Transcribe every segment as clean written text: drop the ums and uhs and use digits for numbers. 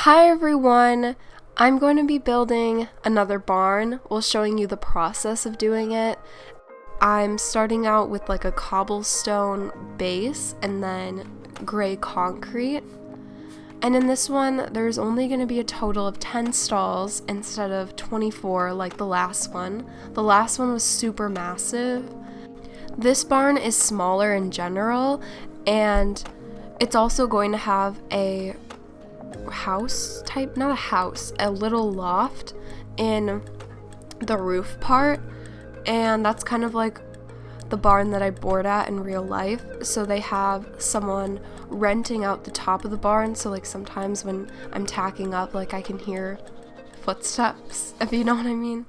Hi everyone! I'm going to be building another barn while showing you the process of doing it. I'm starting out with like a cobblestone base and then gray concrete. And in this one, there's only going to be a total of 10 stalls instead of 24 like the last one. The last one was super massive. This barn is smaller in general, and it's also going to have a house type, not a house, a little loft in the roof part, and that's kind of like the barn that I board at in real life. So they have someone renting out the top of the barn, so like sometimes when I'm tacking up, like I can hear footsteps, if you know what I mean.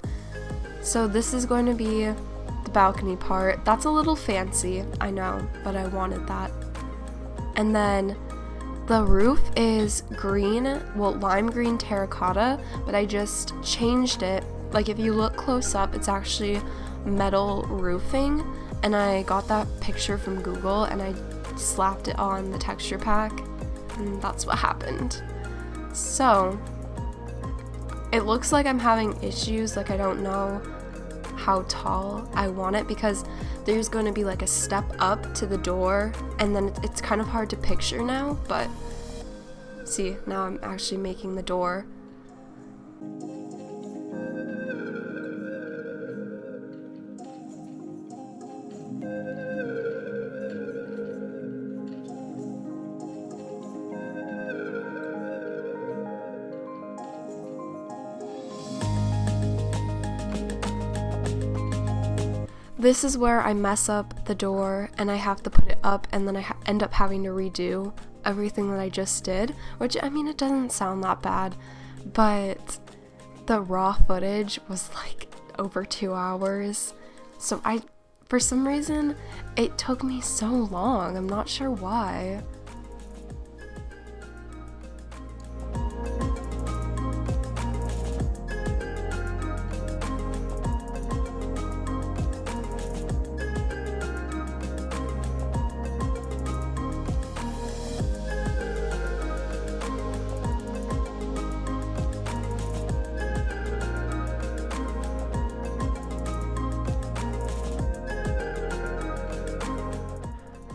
So this is going to be the balcony part. That's a little fancy, I know, but I wanted that. And then the roof is green, well, lime green terracotta, but I just changed it. Like if you look close up, it's actually metal roofing, and I got that picture from Google and I slapped it on the texture pack, and that's what happened. So it looks like I'm having issues, like I don't know how tall I want it, because there's going to be like a step up to the door, and then it's kind of hard to picture now, but see, now I'm actually making the door. This is where I mess up the door and I have to put it up, and then I end up having to redo everything that I just did, which, I mean, it doesn't sound that bad, but the raw footage was like over 2 hours. So for some reason, it took me so long. I'm not sure why.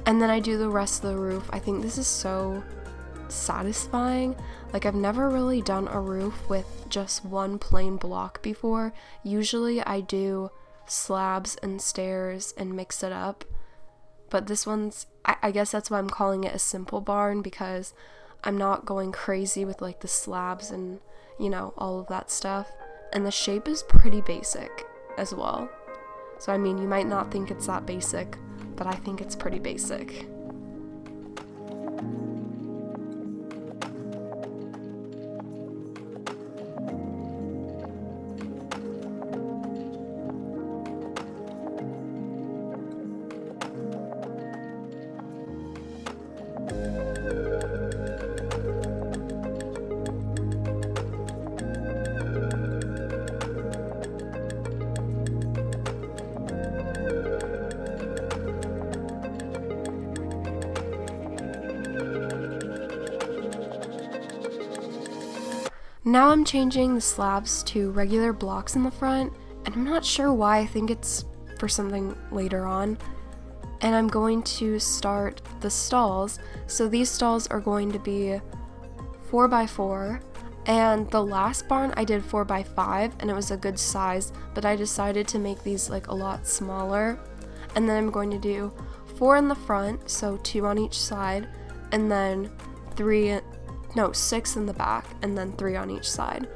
And then I do the rest of the roof. I think this is so satisfying. Like, I've never really done a roof with just one plain block before. Usually I do slabs and stairs and mix it up. But this one's, I guess that's why I'm calling it a simple barn, because I'm not going crazy with like the slabs and, you know, all of that stuff. And the shape is pretty basic as well. So I mean, you might not think it's that basic, but I think it's pretty basic. Now I'm changing the slabs to regular blocks in the front, and I'm not sure why. I think it's for something later on. And I'm going to start the stalls. So these stalls are going to be 4x4, and the last barn I did 4x5, and it was a good size, but I decided to make these like a lot smaller. And then I'm going to do 4 in the front, so 2 on each side, and then 6 in the back, and then 3 on each side.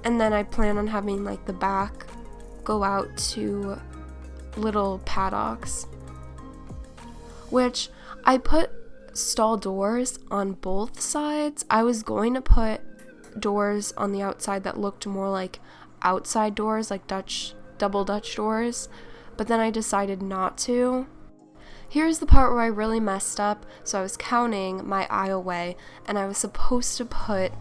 And then I plan on having like the back go out to little paddocks, which I put stall doors on both sides. I was going to put doors on the outside that looked more like outside doors, like double Dutch doors, but then I decided not to. Here's the part where I really messed up. So I was counting my aisleway, and I was supposed to put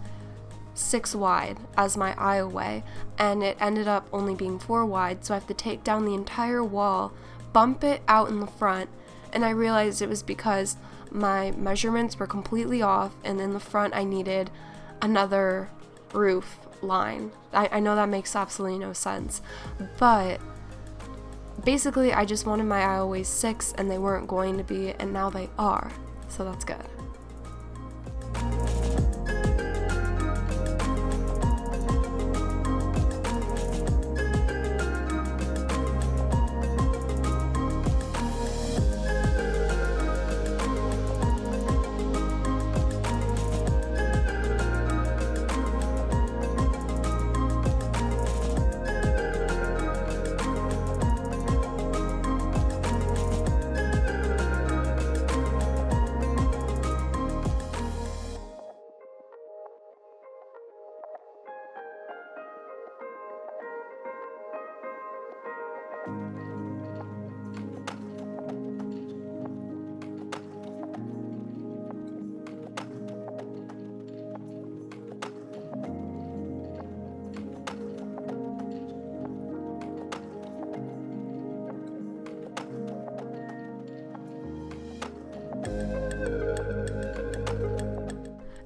6 wide as my aisleway, and it ended up only being 4 wide, so I have to take down the entire wall, bump it out in the front, and I realized it was because my measurements were completely off, and in the front I needed another roof line. I know that makes absolutely no sense, but basically I just wanted my aisleways 6 and they weren't going to be, and now they are, so that's good.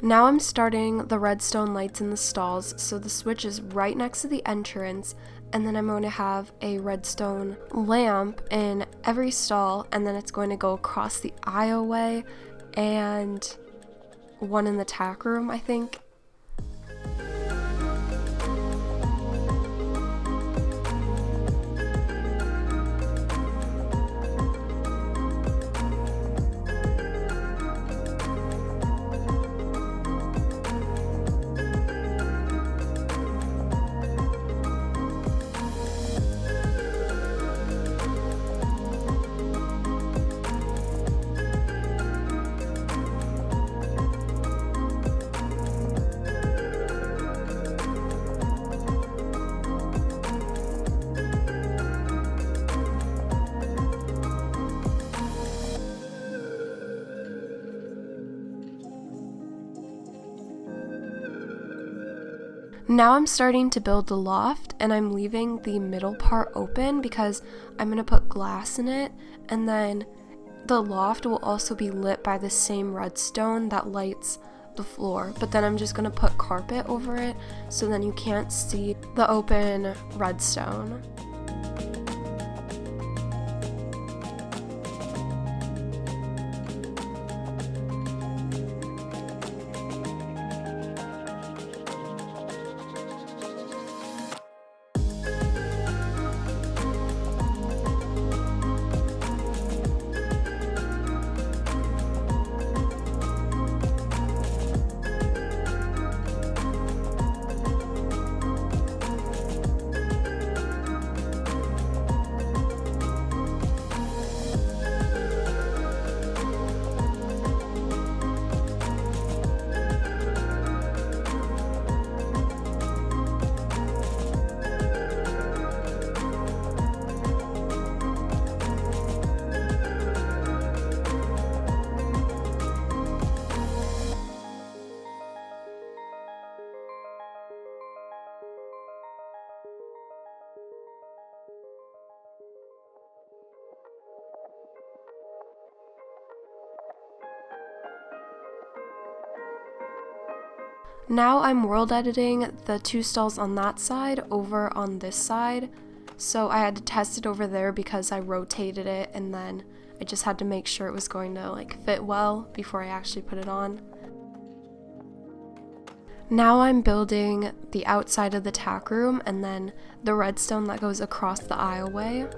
Now I'm starting the redstone lights in the stalls, so the switch is right next to the entrance, and then I'm going to have a redstone lamp in every stall, and then it's going to go across the aisleway and one in the tack room, I think. Now I'm starting to build the loft, and I'm leaving the middle part open because I'm going to put glass in it, and then the loft will also be lit by the same redstone that lights the floor, but then I'm just going to put carpet over it so then you can't see the open redstone. Now I'm world editing the 2 stalls on that side over on this side, so I had to test it over there because I rotated it, and then I just had to make sure it was going to fit well before I actually put it on. Now I'm building the outside of the tack room and then the redstone that goes across the aisleway.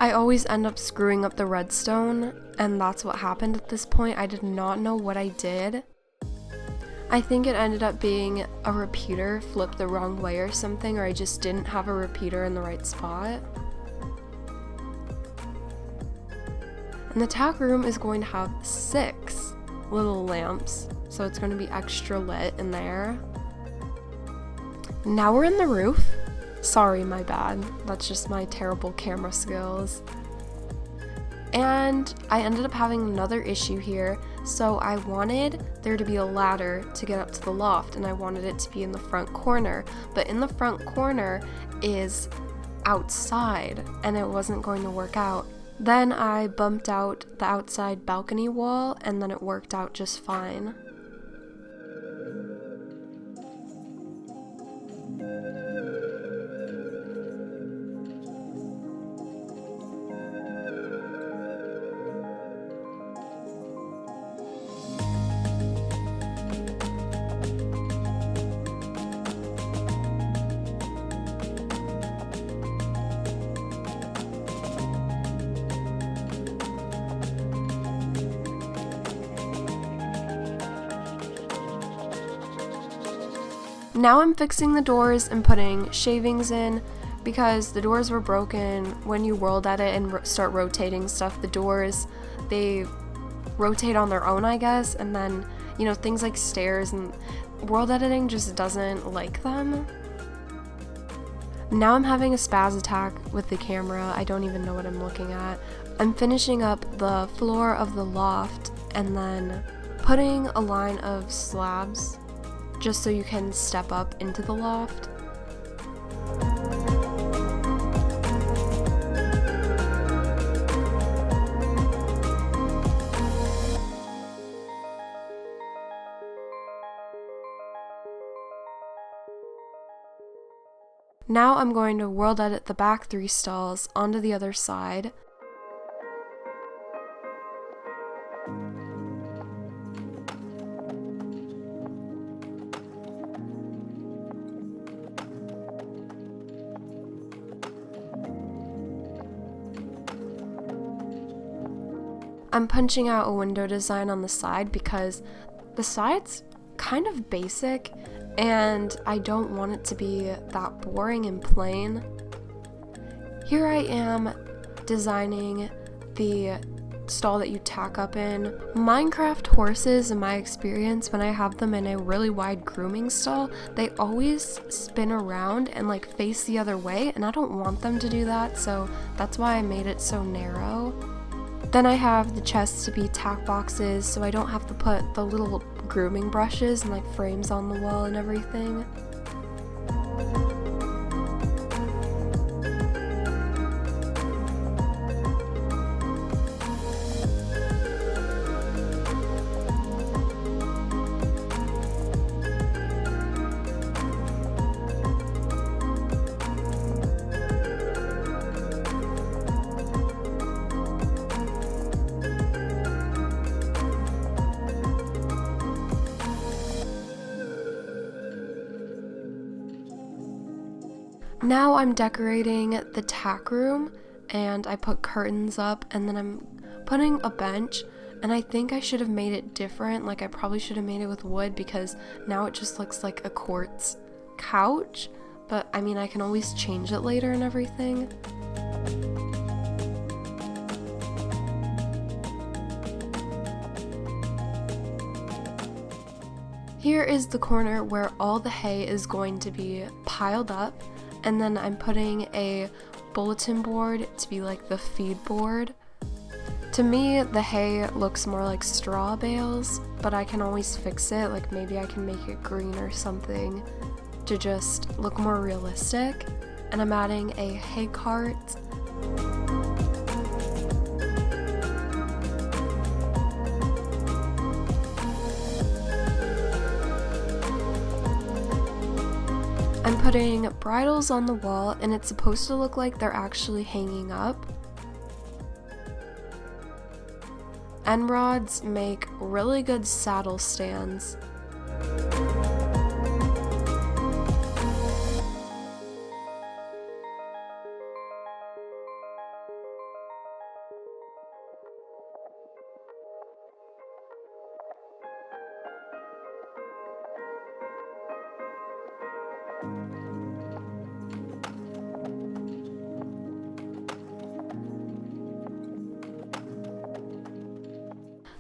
I always end up screwing up the redstone, and that's what happened at this point. I did not know what I did. I think it ended up being a repeater flipped the wrong way or something, or I just didn't have a repeater in the right spot. And the tack room is going to have 6 little lamps, so it's going to be extra lit in there. Now we're in the roof. Sorry, my bad. That's just my terrible camera skills. And I ended up having another issue here. So I wanted there to be a ladder to get up to the loft, and I wanted it to be in the front corner. But in the front corner is outside, and it wasn't going to work out. Then I bumped out the outside balcony wall, and then it worked out just fine. Now I'm fixing the doors and putting shavings in because the doors were broken. When you world edit and start rotating stuff, the doors, they rotate on their own, I guess, and then, you know, things like stairs and world editing just doesn't like them. Now I'm having a spaz attack with the camera. I don't even know what I'm looking at. I'm finishing up the floor of the loft and then putting a line of slabs just so you can step up into the loft. Now I'm going to world edit the back 3 stalls onto the other side. I'm punching out a window design on the side because the side's kind of basic and I don't want it to be that boring and plain. Here I am designing the stall that you tack up in. Minecraft horses, in my experience, when I have them in a really wide grooming stall, they always spin around and like face the other way, and I don't want them to do that, so that's why I made it so narrow. Then I have the chests to be tack boxes, so I don't have to put the little grooming brushes and like frames on the wall and everything. Now I'm decorating the tack room, and I put curtains up, and then I'm putting a bench, and I think I should have made it different. Like, I probably should have made it with wood because now it just looks like a quartz couch, but I mean, I can always change it later and everything. Here is the corner where all the hay is going to be piled up. And then I'm putting a bulletin board to be like the feed board. To me, the hay looks more like straw bales, but I can always fix it. Like, maybe I can make it green or something to just look more realistic. And I'm adding a hay cart. I'm putting bridles on the wall, and it's supposed to look like they're actually hanging up. End rods make really good saddle stands.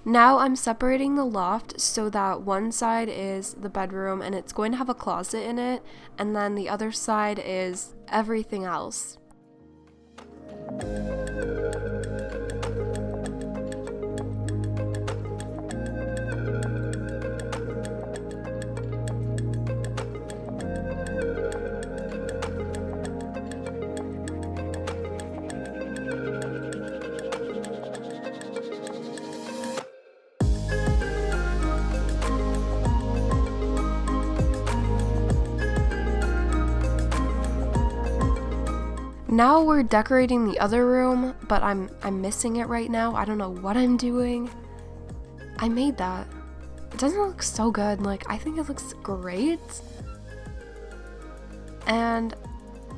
Now I'm separating the loft so that one side is the bedroom and it's going to have a closet in it, and then the other side is everything else. Now we're decorating the other room, but I'm missing it right now. I don't know what I'm doing. I made that. It doesn't look so good. Like, I think it looks great. And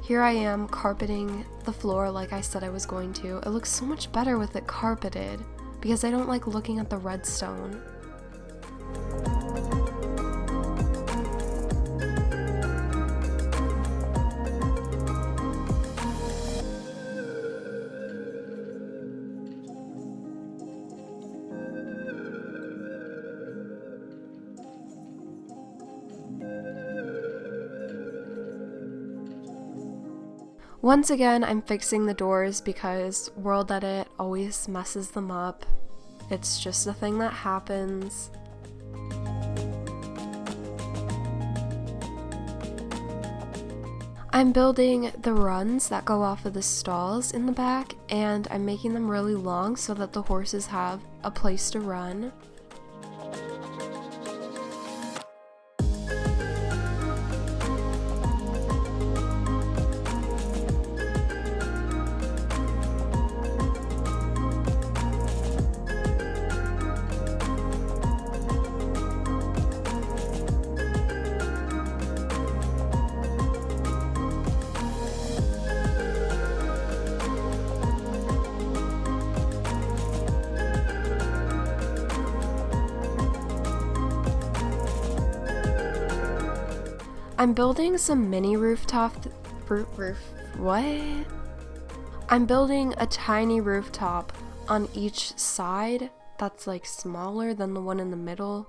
here I am carpeting the floor like I said I was going to. It looks so much better with it carpeted because I don't like looking at the redstone. Once again, I'm fixing the doors because World Edit always messes them up. It's just a thing that happens. I'm building the runs that go off of the stalls in the back, and I'm making them really long so that the horses have a place to run. I'm building some mini I'm building a tiny rooftop on each side that's like smaller than the one in the middle.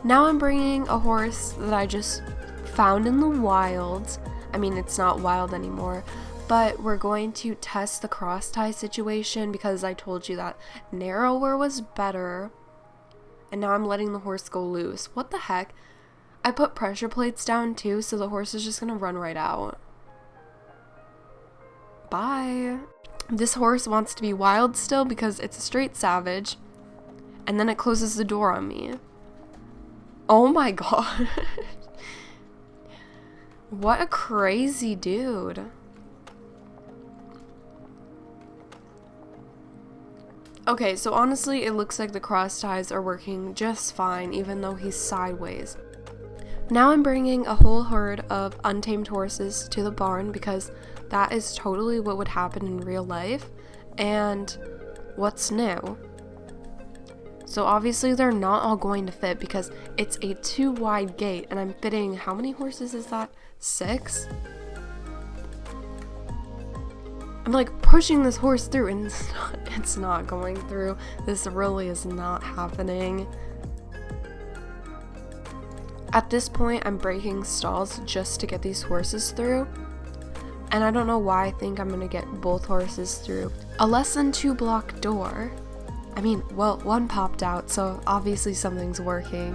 Now I'm bringing a horse that I just found in the wild. I mean, it's not wild anymore, but we're going to test the cross tie situation because I told you that narrower was better. And now I'm letting the horse go loose. What the heck? I put pressure plates down too, so the horse is just gonna run right out. Bye. This horse wants to be wild still because it's a straight savage. And then it closes the door on me. Oh my god. What a crazy dude. Okay, so honestly, it looks like the cross ties are working just fine, even though he's sideways. Now I'm bringing a whole herd of untamed horses to the barn because that is totally what would happen in real life. And what's new? So obviously they're not all going to fit because it's a 2 wide gate, and I'm fitting, how many horses is that? 6? I'm like pushing this horse through and it's not going through. This really is not happening. At this point, I'm breaking stalls just to get these horses through. And I don't know why I think I'm gonna get both horses through a less than 2 block door. I mean, well, one popped out, so obviously something's working.